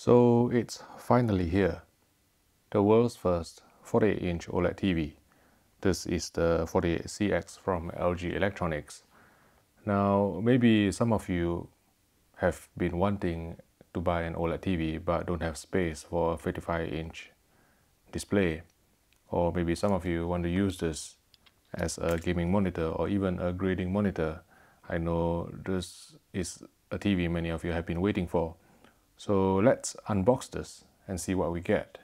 So it's finally here, the world's first 48-inch OLED TV. This is the 48CX from LG Electronics. Now, maybe some of you have been wanting to buy an OLED TV but don't have space for a 55-inch display. Or maybe some of you want to use this as a gaming monitor or even a grading monitor. I know this is a TV many of you have been waiting for. So let's unbox this and see what we get.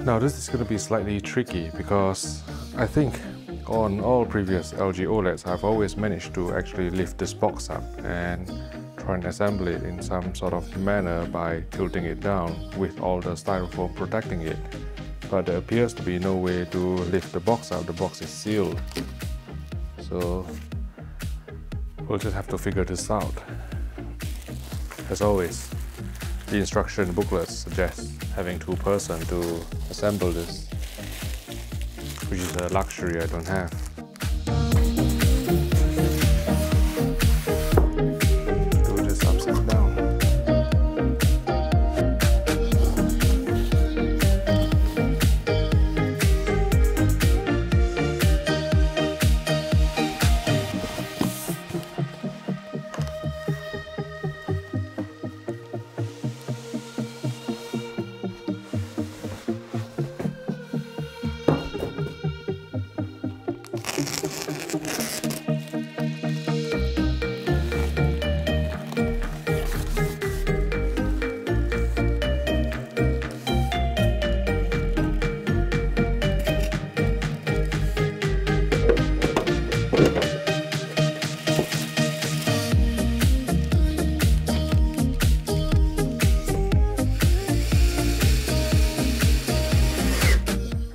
Now this is going to be slightly tricky because I think on all previous LG OLEDs I've always managed to actually lift this box up and try and assemble it in some sort of manner by tilting it down with all the styrofoam protecting it. But there appears to be no way to lift the box up. The box is sealed. So we'll just have to figure this out. As always, the instruction booklet suggests having two persons to assemble this, which is a luxury I don't have. Do this upside down.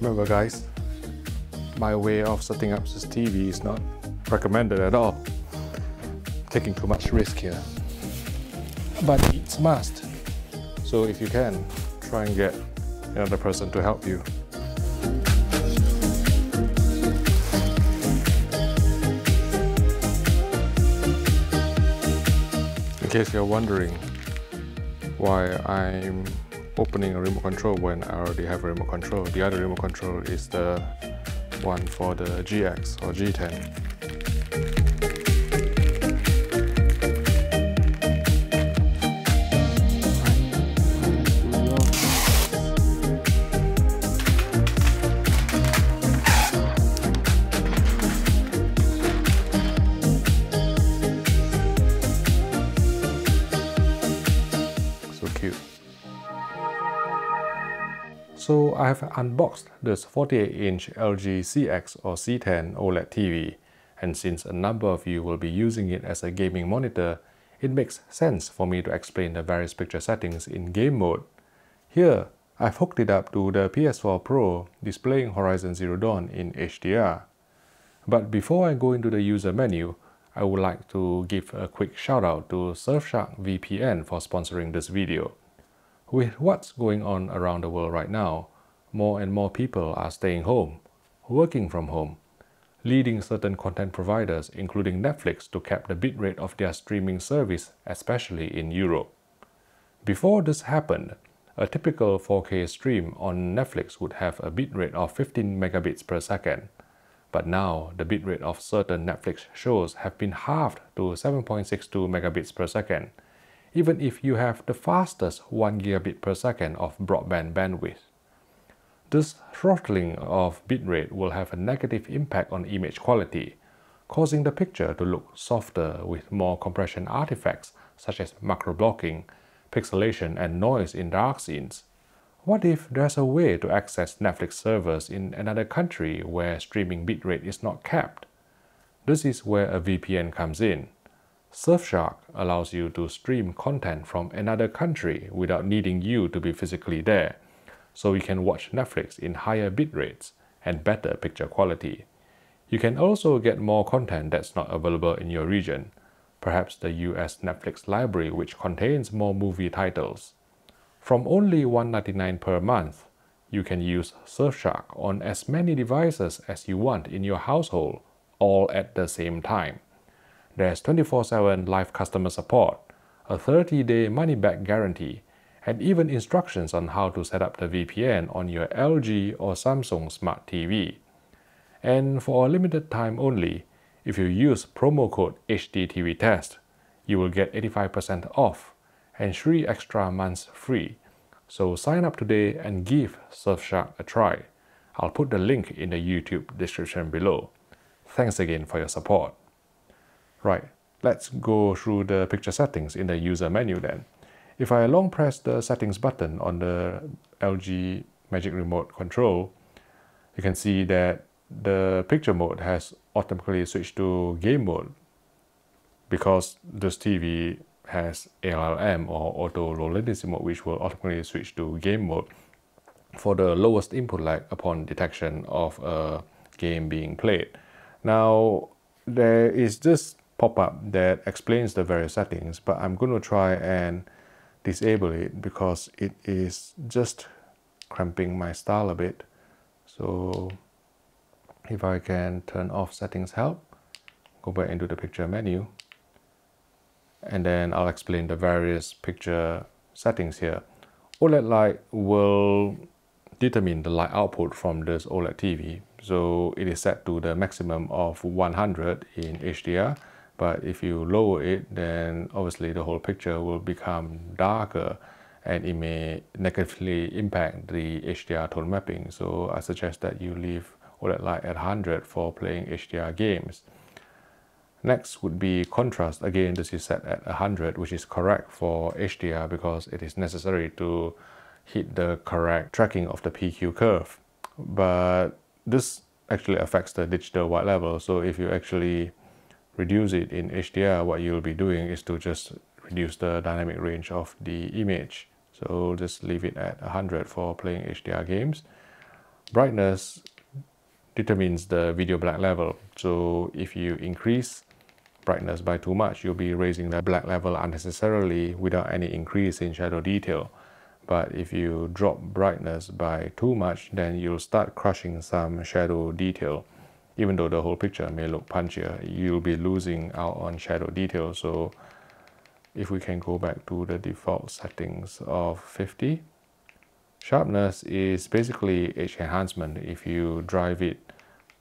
Remember guys, my way of setting up this TV is not recommended at all. Taking too much risk here. But it's must. So if you can, try and get another person to help you. In case you're wondering why I'm opening a remote control when I already have a remote control. The other remote control is the one for the GX or G10. So cute. So I have unboxed this 48-inch LG CX or C10 OLED TV, and since a number of you will be using it as a gaming monitor, it makes sense for me to explain the various picture settings in game mode. Here, I've hooked it up to the PS4 Pro displaying Horizon Zero Dawn in HDR. But before I go into the user menu, I would like to give a quick shout out to Surfshark VPN for sponsoring this video. With what's going on around the world right now, more and more people are staying home, working from home, leading certain content providers, including Netflix, to cap the bitrate of their streaming service, especially in Europe. Before this happened, a typical 4K stream on Netflix would have a bitrate of 15 megabits per second. But now, the bitrate of certain Netflix shows have been halved to 7.62 megabits per second, even if you have the fastest 1 gigabit per second of broadband bandwidth. This throttling of bitrate will have a negative impact on image quality, causing the picture to look softer with more compression artifacts such as macro blocking, pixelation, and noise in dark scenes. What if there's a way to access Netflix servers in another country where streaming bitrate is not capped? This is where a VPN comes in. Surfshark allows you to stream content from another country without needing you to be physically there, so you can watch Netflix in higher bit rates and better picture quality. You can also get more content that's not available in your region, perhaps the US Netflix library, which contains more movie titles. From only $1.99 per month, you can use Surfshark on as many devices as you want in your household, all at the same time. There's 24/7 live customer support, a 30-day money-back guarantee, and even instructions on how to set up the VPN on your LG or Samsung Smart TV. And for a limited time only, if you use promo code HDTV test, you will get 85% off and 3 extra months free. So sign up today and give Surfshark a try. I'll put the link in the YouTube description below. Thanks again for your support. Right, let's go through the picture settings in the user menu then. If I long press the settings button on the LG Magic Remote control, you can see that the picture mode has automatically switched to game mode because this TV has ALLM or auto low latency mode, which will automatically switch to game mode for the lowest input lag upon detection of a game being played. Now, there is this pop-up that explains the various settings, but I'm going to try and disable it because it is just cramping my style a bit. So if I can turn off settings help, go back into the picture menu, and then I'll explain the various picture settings here. Oled Light will determine the light output from this OLED TV. So it is set to the maximum of 100 in HDR, but if you lower it, then obviously the whole picture will become darker and it may negatively impact the HDR tone mapping. So I suggest that you leave Oled Light at 100 for playing HDR games. Next would be contrast. Again, this is set at 100, which is correct for HDR because it is necessary to hit the correct tracking of the PQ curve. But this actually affects the digital white level. So if you actually reduce it in HDR, what you'll be doing is to just reduce the dynamic range of the image. So just leave it at 100 for playing HDR games. Brightness determines the video black level. So if you increase brightness by too much, you'll be raising the black level unnecessarily without any increase in shadow detail. But if you drop brightness by too much, then you'll start crushing some shadow detail. Even though the whole picture may look punchier, you'll be losing out on shadow detail. So if we can go back to the default settings of 50, sharpness is basically edge enhancement. If you drive it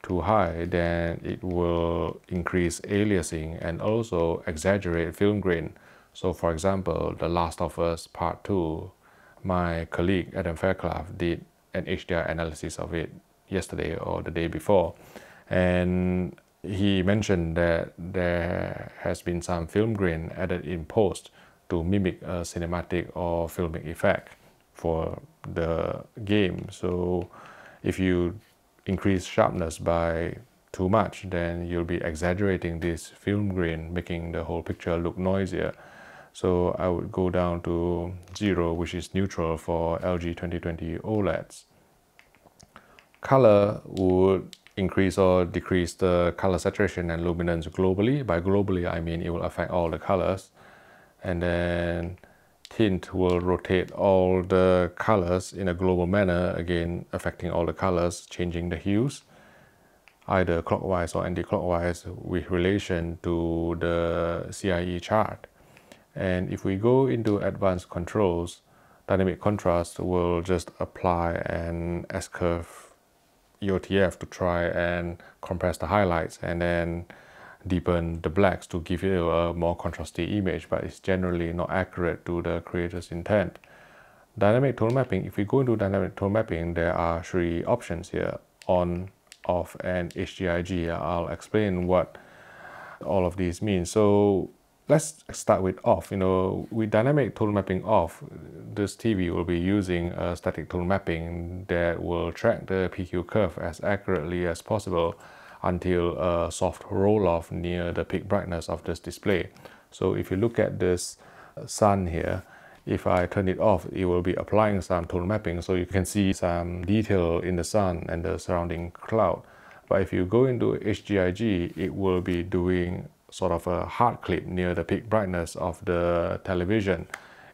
too high, then it will increase aliasing and also exaggerate film grain. So for example, The Last of Us Part 2, my colleague Adam Fairclough did an HDR analysis of it yesterday or the day before, and he mentioned that there has been some film grain added in post to mimic a cinematic or filmic effect for the game. So if you increase sharpness by too much, then you'll be exaggerating this film grain, making the whole picture look noisier. So I would go down to 0, which is neutral for LG 2020 OLEDs. Color would increase or decrease the color saturation and luminance globally. By globally, I mean it will affect all the colors. And then tint will rotate all the colors in a global manner, again affecting all the colors, changing the hues, either clockwise or anti-clockwise with relation to the CIE chart. And if we go into advanced controls, dynamic contrast will just apply an S-curve EOTF to try and compress the highlights and then deepen the blacks to give you a more contrasty image, but it's generally not accurate to the creator's intent. Dynamic tone mapping, if we go into dynamic tone mapping, there are 3 options here: on, off, and HGIG. I'll explain what all of these mean. So let's start with off. With dynamic tone mapping off, this TV will be using a static tone mapping that will track the PQ curve as accurately as possible until a soft roll-off near the peak brightness of this display. So if you look at this sun here, If I turn it off, it will be applying some tone mapping, so you can see some detail in the sun and the surrounding cloud. But if you go into HDIG, it will be doing sort of a hard clip near the peak brightness of the television.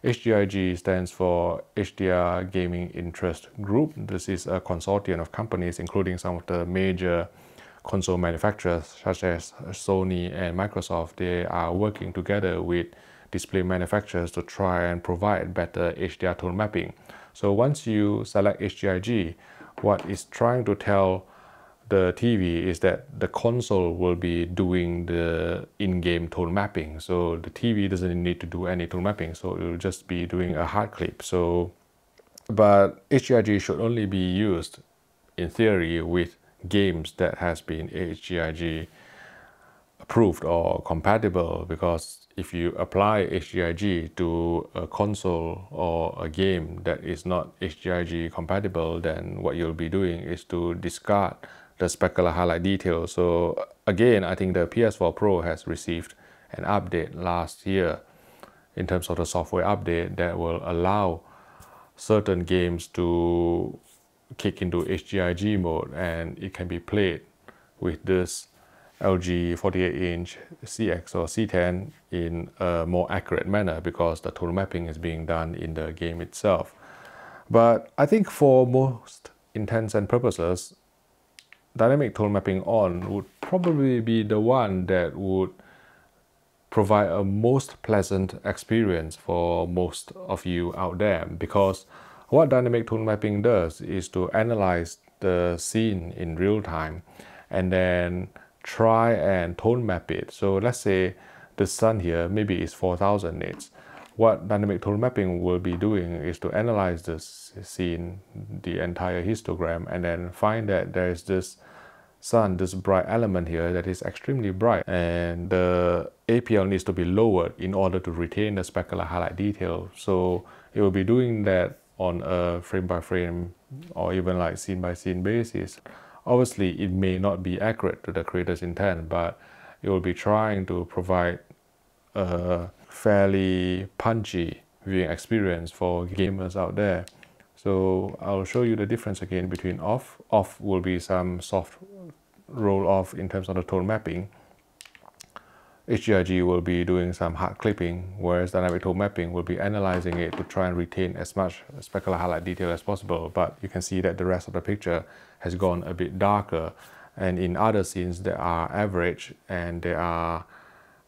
HDIG stands for HDR Gaming Interest Group. This is a consortium of companies, including some of the major console manufacturers such as Sony and Microsoft. They are working together with display manufacturers to try and provide better HDR tone mapping. So once you select HDIG, what it's trying to tell the TV is that the console will be doing the in-game tone mapping. So the TV doesn't need to do any tone mapping, so it will just be doing a hard clip. But HDIG should only be used in theory with games that has been HDIG approved or compatible, because if you apply HDIG to a console or a game that is not HDIG compatible, then what you'll be doing is to discard the specular highlight detail. So again, I think the PS4 Pro has received an update last year in terms of the software update that will allow certain games to kick into HDIG mode, and it can be played with this LG 48-inch CX or C10 in a more accurate manner, because the tone mapping is being done in the game itself. But I think for most intents and purposes, dynamic tone mapping on would probably be the one that would provide a most pleasant experience for most of you out there, because what dynamic tone mapping does is to analyze the scene in real time and then try and tone map it. So let's say the sun here maybe is 4000 nits. What dynamic tone mapping will be doing is to analyze this scene, the entire histogram, and then find that there is this sun, this bright element here that is extremely bright, and the APL needs to be lowered in order to retain the specular highlight detail. So it will be doing that on a frame by frame or even like scene by scene basis. Obviously, it may not be accurate to the creator's intent, but it will be trying to provide a fairly punchy viewing experience for gamers out there. So I'll show you the difference again between off. Off will be some soft roll off in terms of the tone mapping. HDIG will be doing some hard clipping, whereas dynamic tone mapping will be analyzing it to try and retain as much specular highlight detail as possible. But you can see that the rest of the picture has gone a bit darker, and in other scenes that are average and there are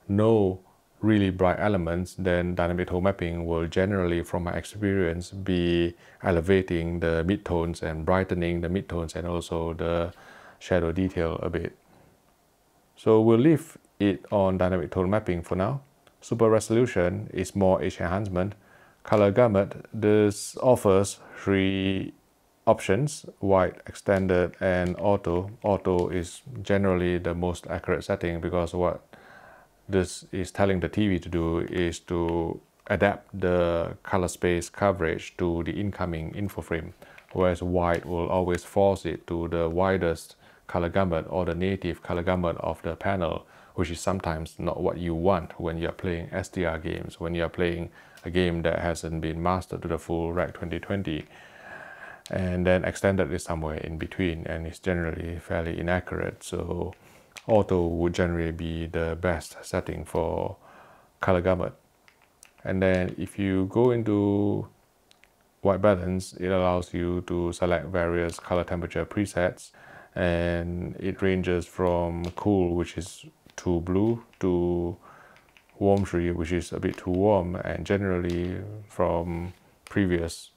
no really bright elements, then dynamic tone mapping will generally, from my experience, be elevating the midtones and brightening the midtones and also the shadow detail a bit. So we'll leave it on dynamic tone mapping for now. Super resolution is more edge enhancement. Color gamut, this offers 3 options: wide, extended, and auto. Auto is generally the most accurate setting, because what this is telling the TV to do is to adapt the color space coverage to the incoming info frame, whereas wide will always force it to the widest color gamut or the native color gamut of the panel, which is sometimes not what you want when you're playing SDR games, when you're playing a game that hasn't been mastered to the full Rec 2020. And then extended is somewhere in between, and it's generally fairly inaccurate. So auto would generally be the best setting for color gamut. And then if you go into white balance, it allows you to select various color temperature presets, and it ranges from cool, which is too blue, to warm 3, which is a bit too warm. And generally from previous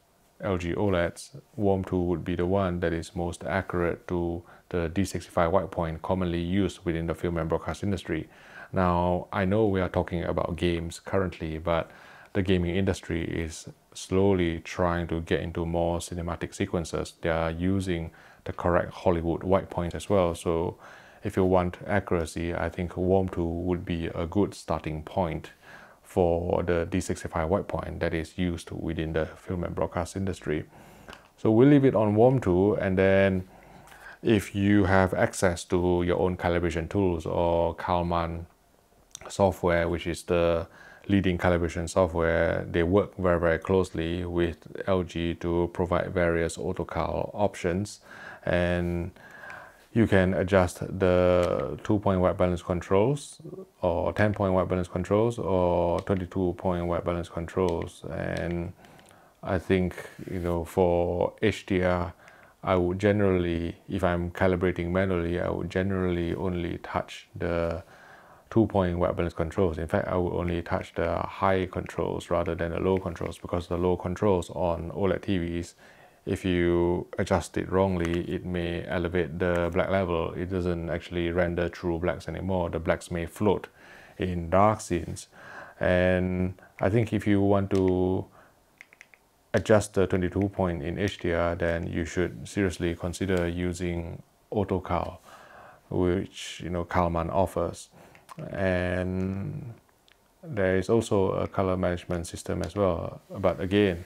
LG OLEDs, warm 2 would be the one that is most accurate to the D65 white point commonly used within the film and broadcast industry. Now, I know we are talking about games currently, but the gaming industry is slowly trying to get into more cinematic sequences. They are using the correct Hollywood white points as well. So if you want accuracy, I think warm 2 would be a good starting point for the D65 white point that is used within the film and broadcast industry. So we'll leave it on warm 2, and then if you have access to your own calibration tools or Kalman software, which is the leading calibration software, they work very, very closely with LG to provide various autocal options, and you can adjust the 2-point white balance controls or 10-point white balance controls or 22-point white balance controls. And I think, for HDR, I would generally, if I'm calibrating manually, I would generally only touch the 2-point white balance controls. In fact, I would only touch the high controls rather than the low controls, because the low controls on OLED TVs, if you adjust it wrongly, it may elevate the black level. It doesn't actually render true blacks anymore. The blacks may float in dark scenes. And I think if you want to adjust the 22-point in HDR, then you should seriously consider using AutoCal, which Calman offers. And there is also a color management system as well. But again,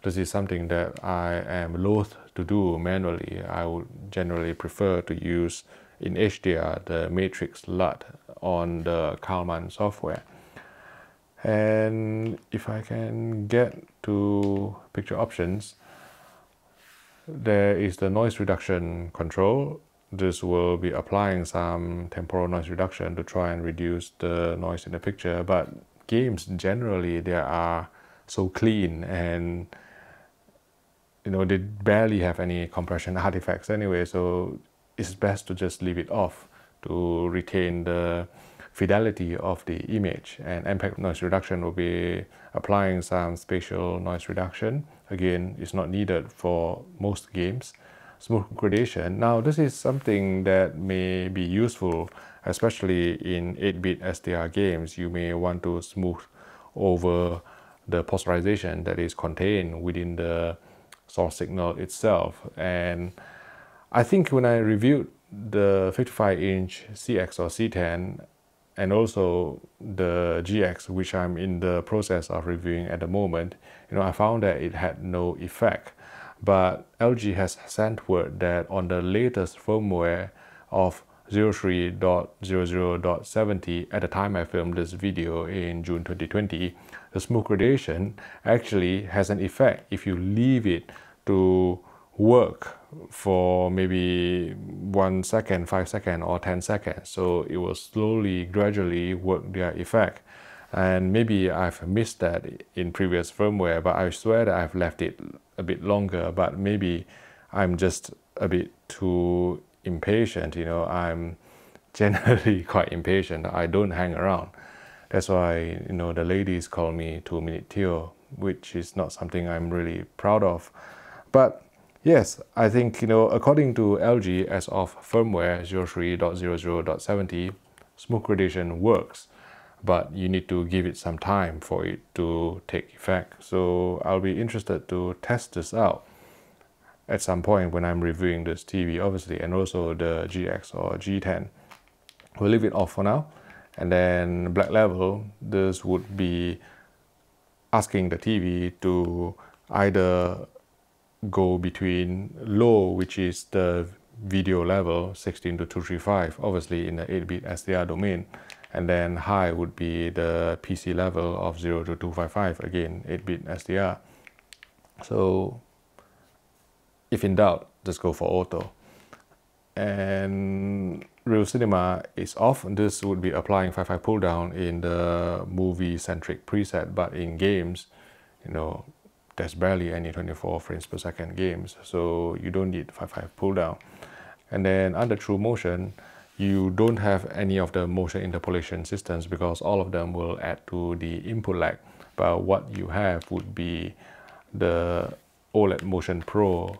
this is something that I am loath to do manually. I would generally prefer to use in HDR the matrix LUT on the Calman software. And if I can get to picture options, there is the noise reduction control. This will be applying some temporal noise reduction to try and reduce the noise in the picture. But games generally, they are so clean, and they barely have any compression artifacts anyway, so it's best to just leave it off to retain the fidelity of the image. And impact noise reduction will be applying some spatial noise reduction. Again, it's not needed for most games. Smooth gradation. Now, this is something that may be useful, especially in 8-bit SDR games. You may want to smooth over the posterization that is contained within the source signal itself. And I think when I reviewed the 55-inch CX or C10 and also the GX, which I'm in the process of reviewing at the moment, I found that it had no effect. But LG has sent word that on the latest firmware of 03.00.70, at the time I filmed this video in June 2020, the smooth gradation actually has an effect if you leave it to work for maybe 1 second, 5 seconds, or 10 seconds. So it will slowly, gradually work their effect. And maybe I've missed that in previous firmware, but I swear that I've left it a bit longer. But maybe I'm just a bit too impatient. I'm generally quite impatient. I don't hang around. That's why the ladies call me 2-minute Theo, which is not something I'm really proud of. But yes, I think according to LG, as of firmware 03.00.70, smooth gradation works, but you need to give it some time for it to take effect. So I'll be interested to test this out at some point when I'm reviewing this TV, obviously, and also the GX or G10. We'll leave it off for now. And then black level, this would be asking the TV to either go between low, which is the video level 16 to 235, obviously in the 8-bit SDR domain, and then high would be the PC level of 0 to 255, again 8-bit SDR. So if in doubt, just go for auto. And Real Cinema is off. This would be applying 5.5 pull down in the movie-centric preset, but in games, there's barely any 24 frames per second games, so you don't need 5.5 pull down. And then under True Motion, you don't have any of the motion interpolation systems because all of them will add to the input lag. But what you have would be the OLED Motion Pro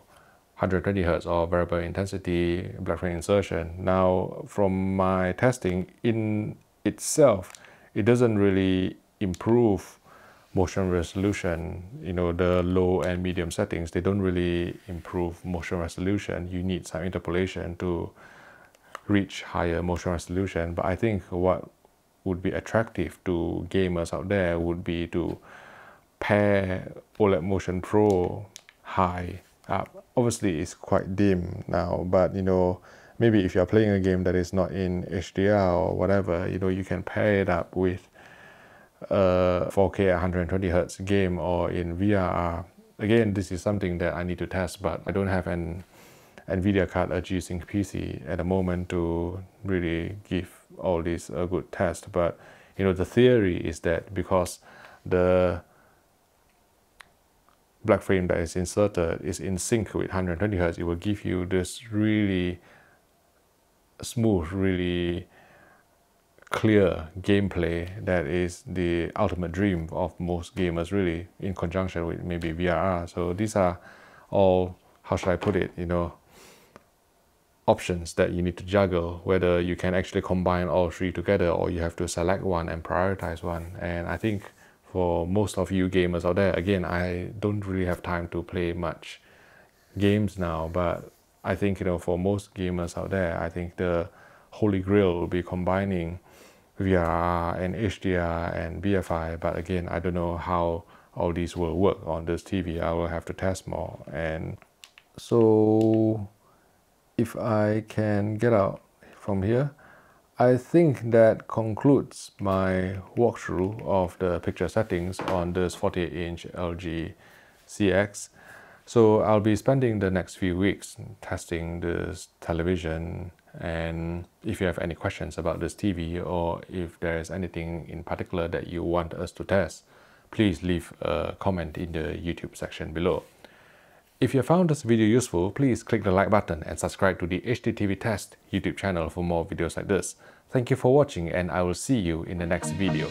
120 Hz or variable intensity black frame insertion. Now, from my testing in itself, it doesn't really improve motion resolution. The low and medium settings, they don't really improve motion resolution. You need some interpolation to reach higher motion resolution. But I think what would be attractive to gamers out there would be to pair OLED Motion Pro high up. Obviously, it's quite dim now, but maybe if you're playing a game that is not in HDR or whatever, you can pair it up with a 4K 120Hz game or in VR. Again, this is something that I need to test, but I don't have an NVIDIA card or G-Sync PC at the moment to really give all this a good test. But you know, the theory is that because the black frame that is inserted is in sync with 120Hz, it will give you this really smooth, really clear gameplay that is the ultimate dream of most gamers, really, in conjunction with maybe VRR. So these are all, how should I put it, you know, options that you need to juggle, whether you can actually combine all three together or you have to select one and prioritize one. And I think for most of you gamers out there, again, I don't really have time to play much games now, but I think, you know, for most gamers out there, I think the holy grail will be combining VRR and HDR and BFI. But again, I don't know how all these will work on this TV. I will have to test more. And so if I can get out from here, I think that concludes my walkthrough of the picture settings on this 48-inch LG CX. So I'll be spending the next few weeks testing this television, and if you have any questions about this TV or if there is anything in particular that you want us to test, please leave a comment in the YouTube section below. If you found this video useful, please click the like button and subscribe to the HDTV Test YouTube channel for more videos like this. Thank you for watching, and I will see you in the next video.